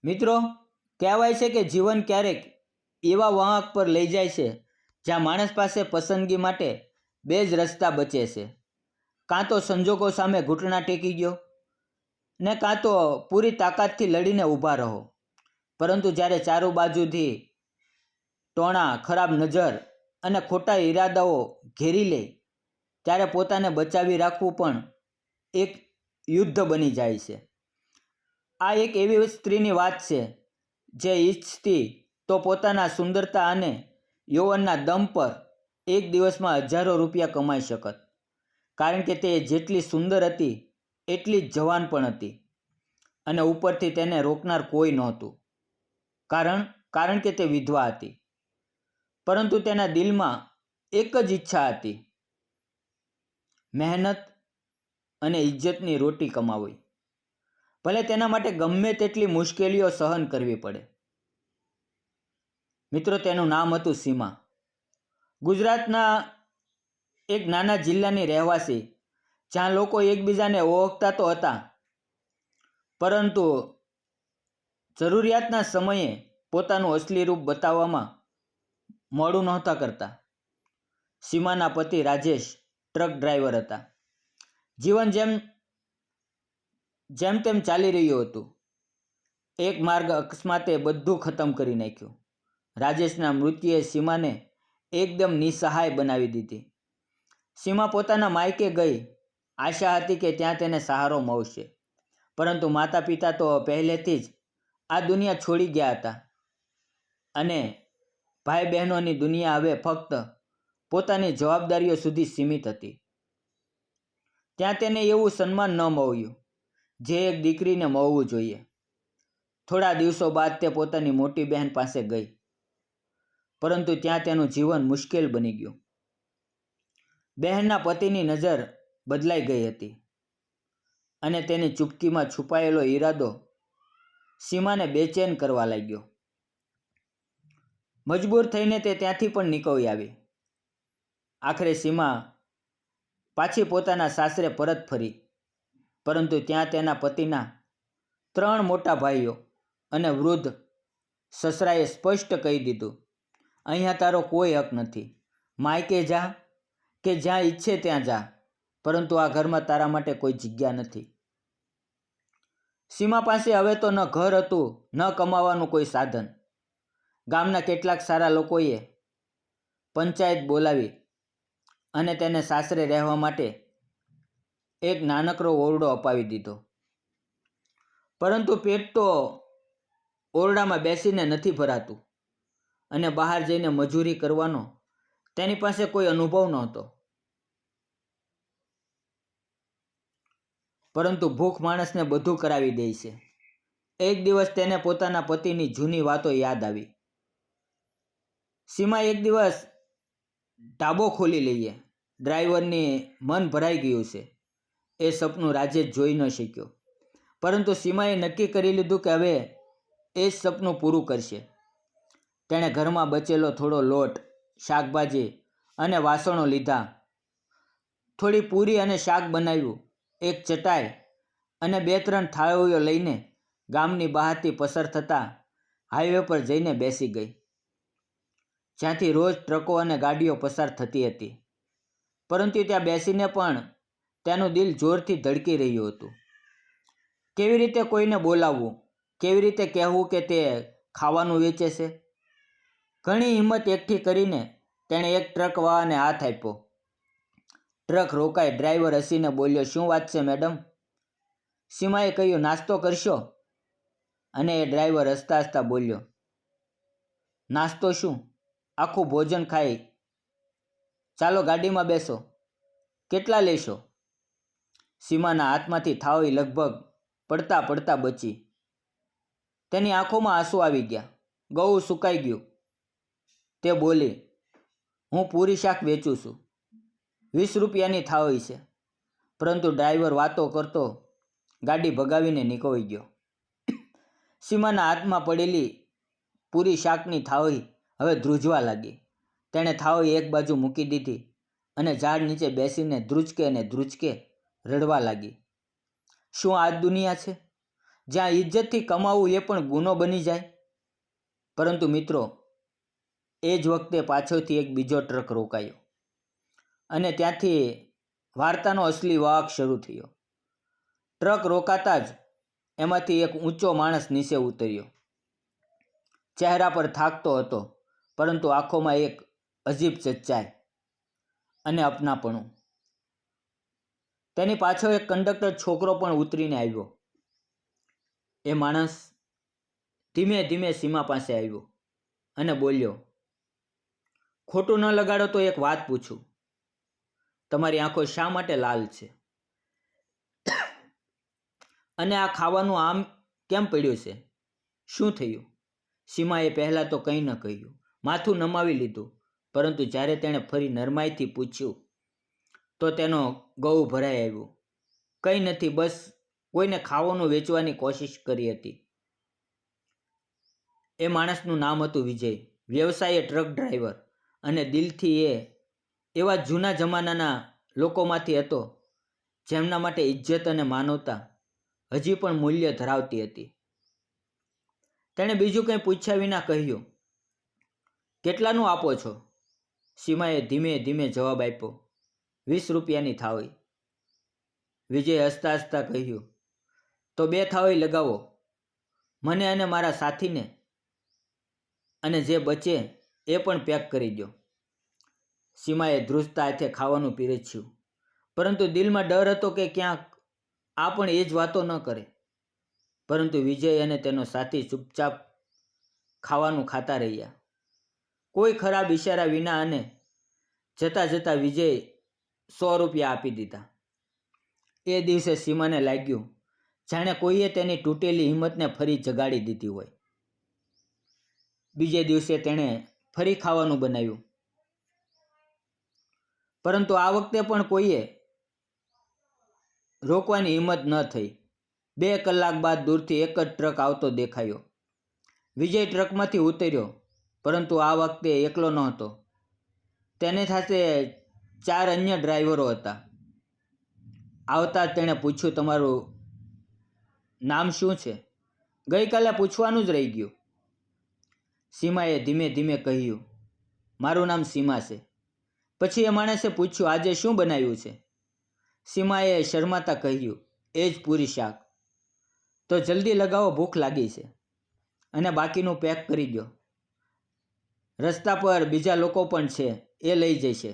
મિત્રો, કહેવાય છે કે જીવન ક્યારેક એવા વાંક પર લઈ જાય છે જ્યાં માણસ પાસે પસંદગી માટે બે જ રસ્તા બચે છે. કાં તો સંજોગો સામે ઘૂંટણા ટેકી ગયો ને કાં તો પૂરી તાકાતથી લડીને ઊભા રહો. પરંતુ જ્યારે ચારો બાજુથી ટોણા, ખરાબ નજર અને ખોટા ઈરાદાઓ ઘેરી લે ત્યારે પોતાને બચાવી રાખવું પણ એક યુદ્ધ બની જાય છે. આ એક એવી સ્ત્રીની વાત છે જે ઈચ્છતી તો પોતાના સુંદરતા અને યૌવનના દમ પર એક દિવસમાં હજારો રૂપિયા કમાઈ શકત. કારણ કે તે જેટલી સુંદર હતી એટલી જ જવાન પણ હતી અને ઉપરથી તેને રોકનાર કોઈ નહોતું. કારણ કે તે વિધવા હતી. પરંતુ તેના દિલમાં એક જ ઈચ્છા હતી, મહેનત અને ઇજ્જતની રોટી કમાવી. ભલે તેના માટે ગમે તેટલી મુશ્કેલીઓ સહન કરવી પડે. મિત્રો, તેનું નામ હતું સીમા. ગુજરાતના એક નાના જિલ્લાની રહેવાસી, જ્યાં લોકો એકબીજાને ઓળખતા તો હતા, પરંતુ જરૂરિયાતના સમયે પોતાનું અસલી રૂપ બતાવવામાં મોડું નહોતા કરતા. સીમાના પતિ રાજેશ ટ્રક ડ્રાઈવર હતા. જીવન જેમ તેમ ચાલી રહ્યું હતું. એક માર્ગ અકસ્માતે બધું ખતમ કરી નાખ્યું. રાજેશના મૃત્યુએ સીમાને એકદમ નિસહાય બનાવી દીધી. સીમા પોતાના માયકે ગઈ. આશા હતી કે ત્યાં તેને સહારો મળશે, પરંતુ માતા પિતા તો પહેલેથી જ આ દુનિયા છોડી ગયા હતા અને ભાઈ બહેનોની દુનિયા હવે ફક્ત પોતાની જવાબદારીઓ સુધી સીમિત હતી. ત્યાં તેને એવું સન્માન ન મળ્યું જે એક દીકરીને મળવું જોઈએ. થોડા દિવસો બાદ તે પોતાની મોટી બહેન પાસે ગઈ, પરંતુ ત્યાં તેનું જીવન મુશ્કેલ બની ગયું. બહેનના પતિની નજર બદલાઈ ગઈ હતી અને તેની ચૂપકીમાં છુપાયેલો ઈરાદો સીમાને બેચેન કરવા લાગ્યો. મજબૂર થઈને તે ત્યાંથી પણ નીકળી આવી. આખરે સીમા પાછી પોતાના સાસરે પરત ફરી, પરંતુ ત્યાં તેના પતિના 3 મોટા ભાઈઓ અને વૃદ્ધ સસરાએ સ્પષ્ટ કહી દીધું, અહીંયા તારો કોઈ હક નથી. માયકે જા કે જ્યાં ઈચ્છે ત્યાં જા, પરંતુ આ ઘરમાં તારા માટે કોઈ જગ્યા નથી. સીમા પાસે હવે તો ન ઘર હતું, ન કમાવાનું કોઈ સાધન. ગામના કેટલાક સારા લોકોએ પંચાયત બોલાવી અને તેને સાસરે રહેવા માટે એક નાનકડો ઓરડો અપાવી દીધો. પરંતુ પેટ તો ઓરડામાં બેસીને નથી ભરાતું અને બહાર જઈને મજૂરી કરવાનો તેની પાસે કોઈ અનુભવ નહોતો. પરંતુ ભૂખ માણસને બધું કરાવી દે છે. એક દિવસ તેને પોતાના પતિની જૂની વાતો યાદ આવી. સીમા એક દિવસ ઢાબો ખોલી લઈએ. ડ્રાઈવરની મન ભરાઈ ગયું છે. એ સપનું રાજેશ જોઈ ન શક્યો, પરંતુ સીમાએ નક્કી કરી લીધું કે હવે એ જ સપનું પૂરું કરશે. તેણે ઘરમાં બચેલો થોડો લોટ, શાકભાજી અને વાસણો લીધા. થોડી પૂરી અને શાક બનાવ્યું. એક ચટાઈ અને 2-3 થાળીઓ લઈને ગામની બહારથી પસાર થતા હાઈવે પર જઈને બેસી ગઈ, જ્યાંથી રોજ ટ્રકો અને ગાડીઓ પસાર થતી હતી. પરંતુ ત્યાં બેસીને પણ તેનું દિલ જોરથી ધડકી રહ્યું હતું. કેવી રીતે કોઈને બોલાવવું, કેવી રીતે કહેવું કે તે ખાવાનું વેચે છે? ઘણી હિંમત એકઠી કરીને તેણે એક ટ્રકવાળાને હાથ આપ્યો. ટ્રક રોકાઈ. ડ્રાઈવર હસીને બોલ્યો, શું વાત છે મેડમ? સીમાએ કહ્યું, નાસ્તો કરશો? અને એ ડ્રાઈવર હસતા હસતા બોલ્યો, નાસ્તો શું, આખું ભોજન ખાઈ. ચાલો ગાડીમાં બેસો. કેટલા લેશો? સીમાના હાથમાંથી થાળી લગભગ પડતા પડતા બચી. તેની આંખોમાં આંસુ આવી ગયા. ગળું સુકાઈ ગયું. તે બોલી, હું પૂરી શાક વેચું છું. 20 રૂપિયાની થાળી છે. પરંતુ ડ્રાઈવર વાતો કરતો ગાડી ભગાવીને નીકળી ગયો. સીમાના હાથમાં પડેલી પૂરી શાકની થાળી હવે ધ્રુજવા લાગી. તેણે થાળી એક બાજુ મૂકી દીધી અને ઝાડ નીચે બેસીને ધ્રુજકે ને ધ્રુજકે રડવા લાગી. શું આ જ દુનિયા છે જ્યાં ઇજ્જતથી કમાવું એ પણ ગુનો બની જાય. પરંતુ મિત્રો, એ જ વખતે પાછળથી એક બીજો ટ્રક રોકાયો અને ત્યાંથી વાર્તાનો અસલી વાંક શરૂ થયો. ટ્રક રોકાતા જ એમાંથી એક ઊંચો માણસ નીચે ઉતર્યો. ચહેરા પર થાકતો હતો, પરંતુ આંખોમાં એક અજીબ સચ્ચાઈ અને અપનાપણું. તેની પાછળ એક કંડક્ટર છોકરો પણ ઉતરીને આવ્યો. એ માણસ ધીમે ધીમે સીમા પાસે આવ્યો અને બોલ્યો, ખોટું ન લગાડો તો એક વાત પૂછું. તમારી આંખો શા માટે લાલ છે? અને આ ખાવાનું આમ કેમ પડ્યું છે? શું થયું? સીમાએ પહેલાં તો કંઈ ન કહ્યું, માથું નમાવી લીધું. પરંતુ જ્યારે તેણે ફરી નરમાઈથી પૂછ્યું તો તેનો ગળું ભરાઈ આવ્યું. કંઈ નથી, બસ કોઈને ખાવાનું વેચવાની કોશિશ કરી હતી. એ માણસનું નામ હતું વિજય. વ્યવસાયે ટ્રક ડ્રાઈવર, અને દિલથી એ એવા જૂના જમાનાના લોકોમાંથી હતો જેમના માટે ઇજ્જત અને માનવતા હજી પણ મૂલ્ય ધરાવતી હતી. તેણે બીજું કંઈ પૂછ્યા વિના કહ્યું, કેટલાનું આપો છો? સીમાએ ધીમે ધીમે જવાબ આપ્યો, 20 રૂપિયાની થાળી. વિજય હસતા હસતા કહ્યું, તો 2 થાળી લગાવો, મને અને મારા સાથીને, અને જે બચે એ પણ પેક કરી દો. સીમાએ ધ્રુજતા હાથે ખાવાનું પીરસ્યું, પરંતુ દિલમાં ડર હતો કે ક્યાંક આ પણ એ જ વાતો ન કરે. પરંતુ વિજય અને તેનો સાથી ચૂપચાપ ખાવાનું ખાતા રહ્યા, કોઈ ખરાબ ઇશારા વિના. અને જતાં જતાં વિજય 100 રૂપિયા આપી દીધા. એ દિવસે સીમાને લાગ્યું જાણે કોઈએ તેની તૂટેલી હિંમતને ફરી જગાડી દીધી હોય. બીજે દિવસે તેણે ફરી ખાવાનું બનાવ્યું, પરંતુ આ વખતે પણ કોઈએ રોકવાની હિંમત ન થઈ. 2 કલાક બાદ દૂરથી એક જ ટ્રક આવતો દેખાયો. વિજય ટ્રકમાંથી ઉતર્યો, પરંતુ આ વખતે એકલો નહોતો. તેની સાથે 4 અન્ય ડ્રાઈવરો હતા. આવતા જ તેણે પૂછ્યું, તમારું નામ શું છે? ગઈકાલે પૂછવાનું જ રહી ગયું. સીમાએ ધીમે ધીમે કહ્યું, મારું નામ સીમા છે. પછી એ માણસે પૂછ્યું, આજે શું બનાવ્યું છે? સીમાએ શરમાતા કહ્યું, એ જ પૂરી શાક. તો જલ્દી લગાવો, ભૂખ લાગી છે, અને બાકીનું પેક કરી દો. રસ્તા પર બીજા લોકો પણ છે, એ લઈ જશે.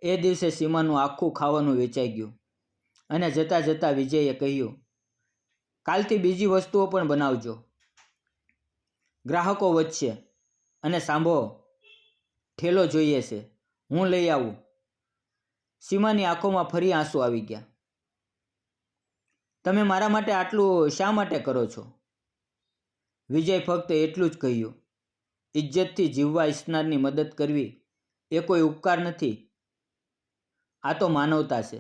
એ દિવસે સીમાનું આખું ખાવાનું વેચાઈ ગયું. અને જતાં જતાં વિજયે કહ્યું, કાલથી બીજી વસ્તુઓ પણ બનાવજો. ગ્રાહકો વધશે. અને સાંભળો, ઠેલો જોઈએ છે, હું લઈ આવું. સીમાની આંખોમાં ફરી આંસુ આવી ગયા. તમે મારા માટે આટલું શા માટે કરો છો? વિજય ફક્ત એટલું જ કહ્યું, ઇજ્જતથી જીવવા ઈચ્છનારની મદદ કરવી એ કોઈ ઉપકાર નથી, આ તો માનવતા છે.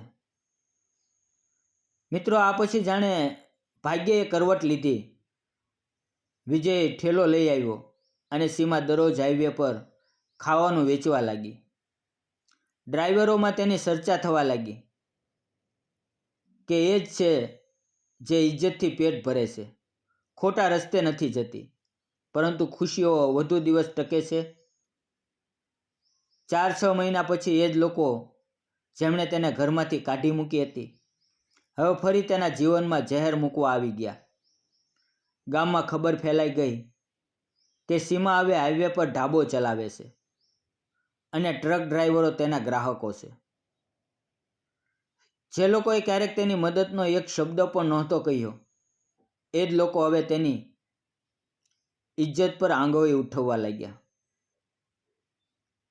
મિત્રો, આ પછી જાણે ભાગ્યએ કરવટ લીધી. વિજય ઠેલો લઈ આવ્યો અને સીમા દરરોજ હાઈવે પર ખાવાનું વેચવા લાગી. ડ્રાઈવરોમાં તેની ચર્ચા થવા લાગી કે એ જ છે જે ઇજ્જતથી પેટ ભરે છે, ખોટા રસ્તે નથી જતી, પરંતુ ખુશીઓ વધુ દિવસ ટકે છે. 4-6 મહિના પછી એ જ લોકો જેમણે તેને ઘરમાંથી કાઢી મૂકી હતી, હવે ફરી તેના જીવનમાં ઝેર મૂકવા આવી ગયા. ગામમાં ખબર ફેલાઈ ગઈ કે સીમા હવે હાઈવે પર ઢાબો ચલાવે છે અને ટ્રક ડ્રાઈવરો તેના ગ્રાહકો છે. જે લોકોએ ક્યારેક તેની મદદનો એક શબ્દ પણ નહોતો કહ્યો, એ જ લોકો હવે તેની ઇજ્જત પર આંગળી ઉઠાવવા લાગ્યા.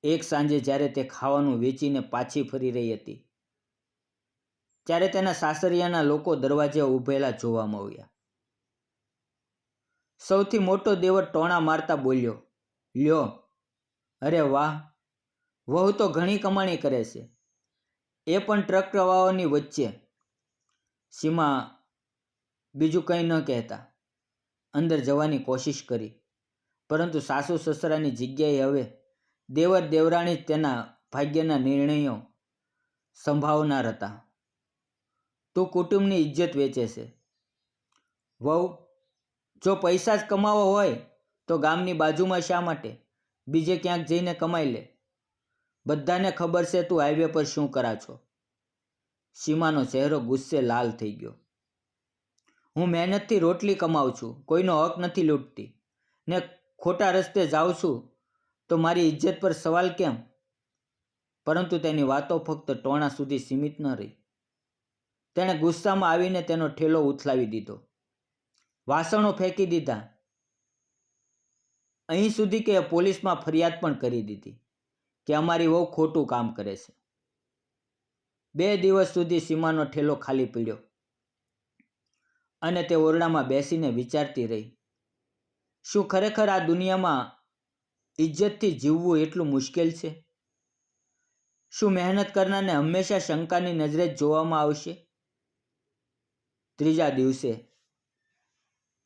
એક સાંજે જ્યારે તે ખાવાનું વેચીને પાછી ફરી રહી હતી, ત્યારે તેના સાસરિયાના લોકો દરવાજે ઊભેલા જોવા મળ્યા. સૌથી મોટો દેવર ટોણા મારતા બોલ્યો, લ્યો, અરે વાહ, વહુ તો ઘણી કમાણી કરે છે, એ પણ ટ્રક પ્રવાહોની વચ્ચે. સીમા બીજું કંઈ ન કહેતા અંદર જવાની કોશિશ કરી, પરંતુ સાસુ સસરાની જગ્યાએ હવે દેવર દેવરાણી જ તેના ભાગ્યના નિર્ણયો સંભાવનાર હતા. તું કુટુંબની ઇજ્જત વેચે છે, વહુ, જો પૈસા જ કમાવો હોય તો ગામની બાજુમાં શા માટે બીજે ક્યાંક જઈને કમાઈ લે. બધાને ખબર છે તું હાઈવે પર શું કરા છો. સીમાનો ચહેરો ગુસ્સે લાલ થઈ ગયો. હું મહેનતથી રોટલી કમાઉં છું, કોઈનો હક નથી લૂંટતી, ને ખોટા રસ્તે જાઉં છું તો મારી ઇજ્જત પર સવાલ કેમ? પરંતુ તેની વાતો ફક્ત ટોણા સુધી સીમિત ન રહી. તેણે ગુસ્સામાં આવીને તેનો ઠેલો ઉથલાવી દીધો, વાસણો ફેંકી દીધા, અહીં સુધી કે પોલીસમાં ફરિયાદ પણ કરી દીધી કે અમારી વહુ ખોટું કામ કરે છે. 2 દિવસ સુધી સીમાનો ઠેલો ખાલી પડ્યો અને તે ઓરડામાં બેસીને વિચારતી રહી, શું ખરેખર આ દુનિયામાં ઇજ્જતથી જીવવું એટલું મુશ્કેલ છે? શું મહેનત કરનારને હંમેશા શંકાની નજરે જ જોવામાં આવશે? 3જા દિવસે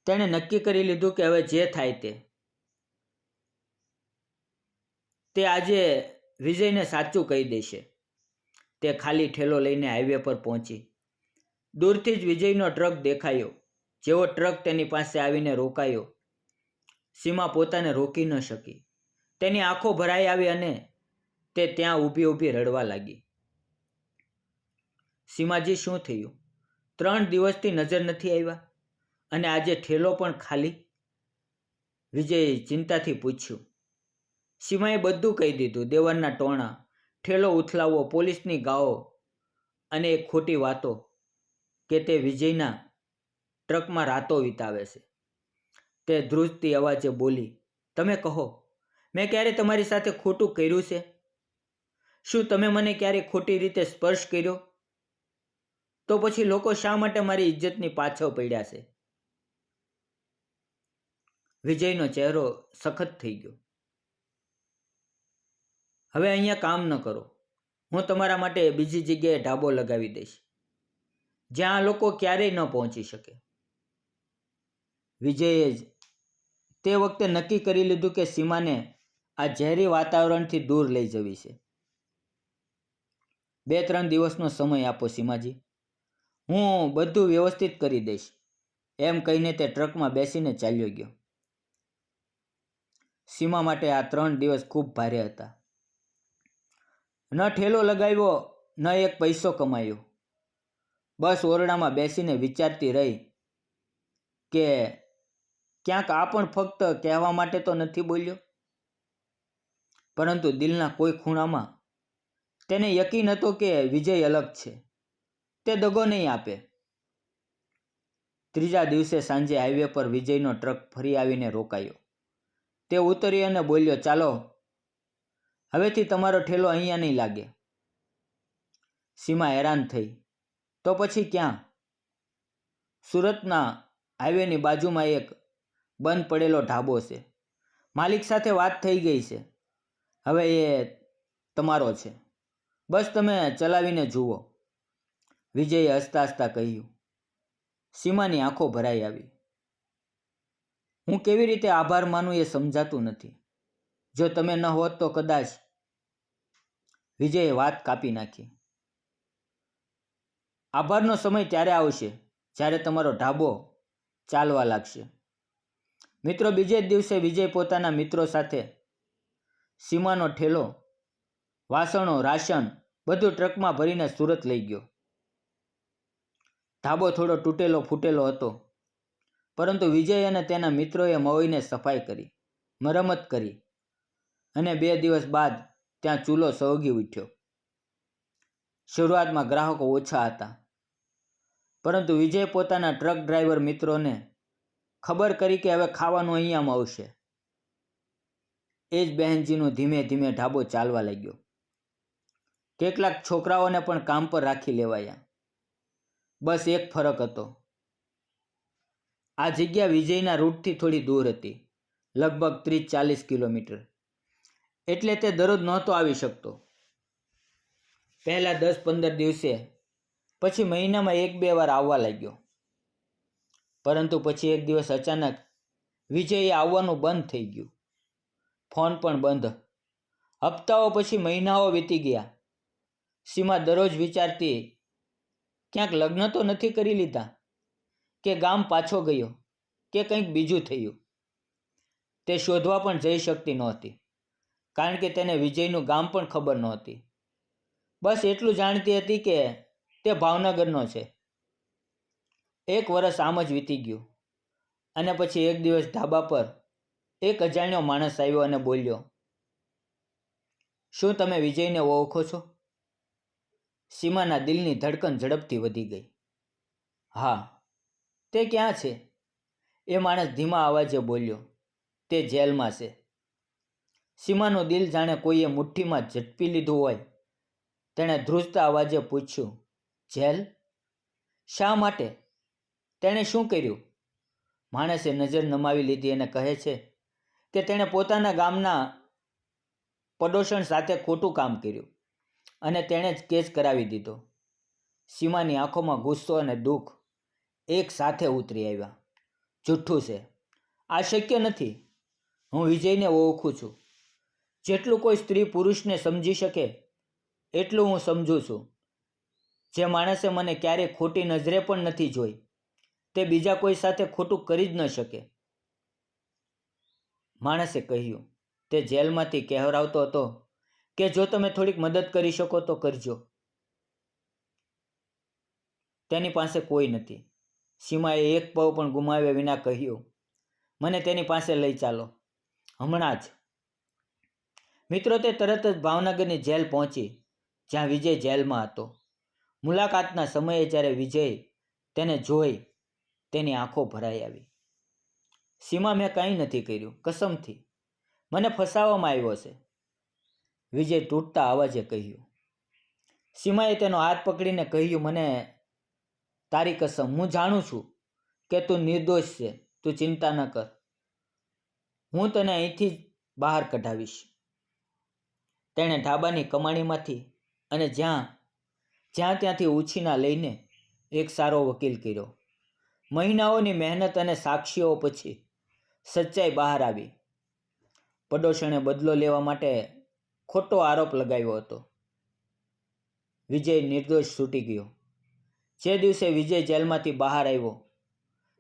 તેણે નક્કી કરી લીધું કે હવે જે થાય તે આજે વિજયને સાચું કહી દેશે. તે ખાલી ઠેલો લઈને હાઈવે પર પહોંચી. દૂરથી જ વિજયનો ટ્રક દેખાયો. જેવો ટ્રક તેની પાસે આવીને રોકાયો, સીમા પોતાને રોકી ન શકી. તેની આંખો ભરાઈ આવી અને તે ત્યાં ઊભી ઊભી રડવા લાગી. સીમાજી, શું થયું? 3 દિવસથી નજર નથી આવ્યા અને આજે ઠેલો પણ ખાલી? વિજયે ચિંતાથી પૂછ્યું. સીમાએ બધું કહી દીધું, દેવરના ટોણા, ઠેલો ઉથલાવવો, પોલીસની ગાળો અને એક ખોટી વાતો કે તે વિજયના ટ્રકમાં રાતો વિતાવે છે. તે ધ્રુજતી અવાજે બોલી, તમે કહો, મેં ક્યારે તમારી સાથે ખોટું કર્યું છે? શું તમે મને ક્યારે ખોટી રીતે સ્પર્શ કર્યો? તો પછી લોકો શા માટે મારી ઇજ્જતની પાછળ પડ્યા છે? વિજયનો ચહેરો સખત થઈ ગયો. હવે અહીંયા કામ ન કરો. હું તમારા માટે બીજી જગ્યાએ ઢાબો લગાવી દઈશ, જ્યાં લોકો ક્યારેય ન પહોંચી શકે. વિજયે જ તે વખતે નક્કી કરી લીધું કે સીમાને આ ઝેરી વાતાવરણથી દૂર લઈ જવી છે. 2-3 દિવસનો સમય આપો સીમાજી, હું બધું વ્યવસ્થિત કરી દઈશ, એમ કહીને તે ટ્રકમાં બેસીને ચાલ્યો ગયો. સીમા માટે આ 3 દિવસ ખૂબ ભારે હતા. ન ઠેલો લગાવ્યો, ન એક પૈસો કમાયો. બસ ઓરડામાં બેસીને વિચારતી રહી કે ક્યાંક આ પણ ફક્ત કહેવા માટે તો નથી બોલ્યો. પરંતુ દિલના કોઈ ખૂણામાં તેને યકીન હતો કે વિજય અલગ છે, તે દગો નહીં આપે. 3જા દિવસે સાંજે હાઈવે પર વિજયનો ટ્રક ફરી આવીને રોકાયો. તે ઉતર્યો અને બોલ્યો, ચાલો, હવેથી તમારો ઠેલો અહીંયા નહીં લાગે. સીમા હેરાન થઈ, તો પછી ક્યાં? સુરતના હાઈવેની બાજુમાં એક બંધ પડેલો ઢાબો છે. માલિક સાથે વાત થઈ ગઈ છે, હવે એ તમારો છે, બસ તમે ચલાવીને જુઓ, વિજયે હસતા હસતા કહ્યું. સીમાની આંખો ભરાઈ આવી. હું કેવી રીતે આભાર માનું એ સમજાતું નથી. જો તમે ન હોત તો કદાચ. વિજયે વાત કાપી નાખી. આભારનો સમય ત્યારે આવશે જ્યારે તમારો ઢાબો ચાલવા લાગશે. મિત્રો, બીજે જ દિવસે વિજય પોતાના મિત્રો સાથે સીમાનો ઠેલો, વાસણો, રાશન બધું ટ્રકમાં ભરીને સુરત લઈ ગયો. ઢાબો થોડો તૂટેલો ફૂટેલો હતો, પરંતુ વિજય અને તેના મિત્રોએ મળીને સફાઈ કરી, મરમ્મત કરી અને 2 દિવસ બાદ ત્યાં ચૂલો સળગી ઉઠ્યો. શરૂઆતમાં ગ્રાહકો ઓછા હતા, પરંતુ વિજય પોતાના ટ્રક ડ્રાઈવર મિત્રોને ખબર કરી કે હવે ખાવાનું અહીંયા મળશે. એ જ બહેનજીનો ધીમે ધીમે ઢાબો ચાલવા લાગ્યો. કેટલાક છોકરાઓને પણ કામ પર રાખી લેવાયા. બસ એક ફરક હતો, આ જગ્યા વિજયના રૂટથી થોડી દૂર હતી, લગભગ 30-40 કિલોમીટર. એટલે તે દરરોજ નહોતો આવી શકતો. પહેલા 10-15 દિવસે, પછી મહિનામાં 1-2 વાર આવવા લાગ્યો. પરંતુ પછી એક દિવસ અચાનક વિજયે આવવાનું બંધ થઈ ગયું. ફોન પણ બંધ. હપ્તાઓ પછી મહિનાઓ વીતી ગયા. સીમા દરરોજ વિચારતી, ક્યાંક લગ્ન તો નથી કરી લીધા? કે ગામ પાછો ગયો કે કંઈક બીજું થયું. તે શોધવા પણ જઈ શકતી નહોતી, કારણ કે તેને વિજયનું ગામ પણ ખબર નહોતી. બસ એટલું જાણતી હતી કે તે ભાવનગરનો છે. 1 વર્ષ આમ જ વીતી ગયું અને પછી એક દિવસ ધાબા પર એક અજાણ્યો માણસ આવ્યો અને બોલ્યો, શું તમે વિજયને ઓળખો છો? સીમાના દિલની ધડકન ઝડપથી વધી ગઈ. હા. તે ક્યાં છે? એ માણસ ધીમા અવાજે બોલ્યો, તે જેલમાં છે. સીમાનું દિલ જાણે કોઈએ મુઠ્ઠીમાં ઝડપી લીધું હોય. તેણે ધ્રુજતા અવાજે પૂછ્યું, જેલ? શા માટે? તેણે શું કર્યું? માણસે નજર નમાવી લીધી અને કહે છે કે તેણે પોતાના ગામના પડોશણ સાથે ખોટું કામ કર્યું અને તેણે જ કેસ કરાવી દીધો. સીમાની આંખોમાં ગુસ્સો અને દુઃખ એક સાથે ઉતરી આવ્યા. જુઠ્ઠું છે. આ શક્ય નથી. હું વિજયને ઓળખું છું. જેટલું કોઈ સ્ત્રી પુરુષને સમજી શકે એટલું હું સમજું છું. જે માણસે મને ક્યારેય ખોટી નજરે પણ નથી જોઈ, તે બીજા કોઈ સાથે ખોટું કરી જ ન શકે. માણસે કહ્યું. તે જેલમાંથી કહેવરાવતો હતો કે જો તમે થોડીક મદદ કરી શકો તો કરજો. તેની પાસે કોઈ નથી. સીમાએ એક પળ પણ ગુમાવ્યા વિના કહ્યું, મને તેની પાસે લઈ ચાલો, હમણાં જ. મિત્રો, તે તરત જ ભાવનગરની જેલ પહોંચી, જ્યાં વિજય જેલમાં હતો. મુલાકાતના સમયે જ્યારે વિજય તેને જોઈ, તેની આંખો ભરાઈ આવી. સીમા, મેં કંઈ નથી કર્યું, કસમથી. મને ફસાવવામાં આવ્યો છે, વિજય તૂટતા અવાજે કહ્યું. સીમાએ તેનો હાથ પકડીને કહ્યું, મને તારી કસમ, હું જાણું છું કે તું નિર્દોષ છે. તું ચિંતા ન કર. હું તને અહીંથી જ બહાર કઢાવીશ. તેણે ઢાબાની કમાણીમાંથી અને જ્યાં ત્યાંથી ઉછીના લઈને એક સારો વકીલ કર્યો. મહિનાઓની મહેનત અને સાક્ષીઓ પછી સચ્ચાઈ બહાર આવી. પડોશણે બદલો લેવા માટે ખોટો આરોપ લગાવ્યો હતો. વિજય નિર્દોષ છૂટી ગયો. જે દિવસે વિજય જેલમાંથી બહાર આવ્યો,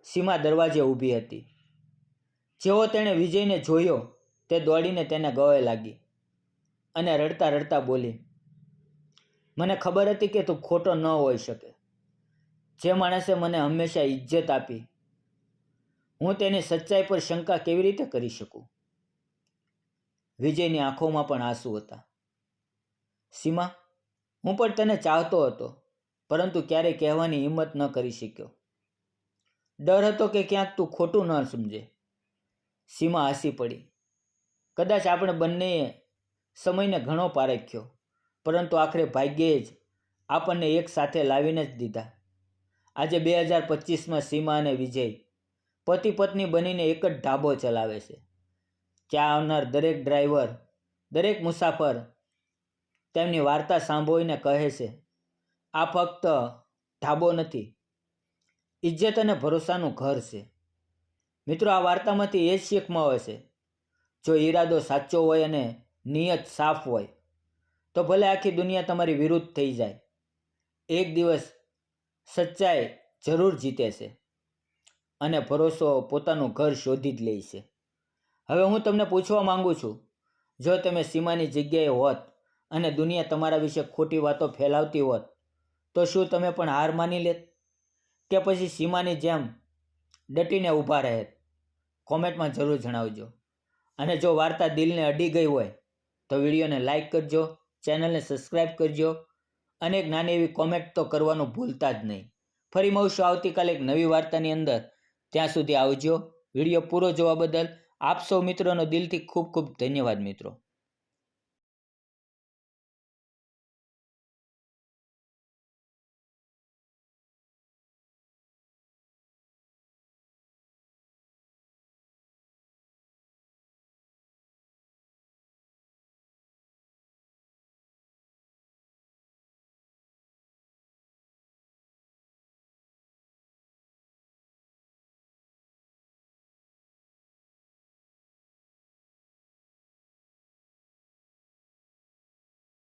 સીમા દરવાજે ઊભી હતી. જેવો તેણે વિજયને જોયો, તે દોડીને તેને ગળે લાગી અને રડતા રડતા બોલી, મને ખબર હતી કે તું ખોટો ન હોઈ શકે. જે માણસે મને હંમેશા ઇજ્જત આપી, હું તેની સચ્ચાઈ પર શંકા કેવી રીતે કરી શકું? વિજયની આંખોમાં પણ આંસુ હતા. સીમા, હું પણ તને ચાહતો હતો, પરંતુ ક્યારેય કહેવાની હિંમત ન કરી શક્યો. ડર હતો કે ક્યાંક તું ખોટું ન સમજે. સીમા હસી પડી. કદાચ આપણે બંનેએ સમયને ઘણો પારખ્યો, પરંતુ આખરે ભાગ્યે જ આપણને એક સાથે લાવીને જ દીધા. આજે 2025માં સીમા અને વિજય પતિ પત્ની બનીને એક જ ઢાબો ચલાવે છે. ત્યાં આવનાર દરેક ડ્રાઈવર, દરેક મુસાફર તેમની વાર્તા સાંભળીને કહે છે, આ ફક્ત ઢાબો નથી, ઇજ્જત અને ભરોસાનું ઘર છે. મિત્રો, આ વાર્તામાંથી એ જ શીખ મળે છે, જો ઈરાદો સાચો હોય અને નિયત સાફ હોય, તો ભલે આખી દુનિયા તમારી વિરુદ્ધ થઈ જાય, એક દિવસ સચ્ચાઈ જરૂર જીતે છે અને ભરોસો પોતાનું ઘર શોધી જ લે છે. હવે હું તમને પૂછવા માંગુ છું, જો તમે સીમાની જગ્યાએ હોત અને દુનિયા તમારા વિશે ખોટી વાતો ફેલાવતી હોત, તો શું તમે પણ હાર માની લેત કે પછી સીમાની જેમ ડટીને ઊભા રહેત? કોમેન્ટમાં જરૂર જણાવજો. અને જો વાર્તા દિલને અડી ગઈ હોય તો વિડીયોને લાઈક કરજો, ચેનલને સબસ્ક્રાઈબ કરજો અને એક નાની એવી કોમેન્ટ તો કરવાનું ભૂલતા જ નહીં. ફરી મળશું આવતીકાલે એક નવી વાર્તાની અંદર. ત્યાં સુધી આવજો. વિડીયો પૂરો જોવા બદલ આપ સૌ મિત્રોનો દિલથી ખૂબ ખૂબ ધન્યવાદ મિત્રો.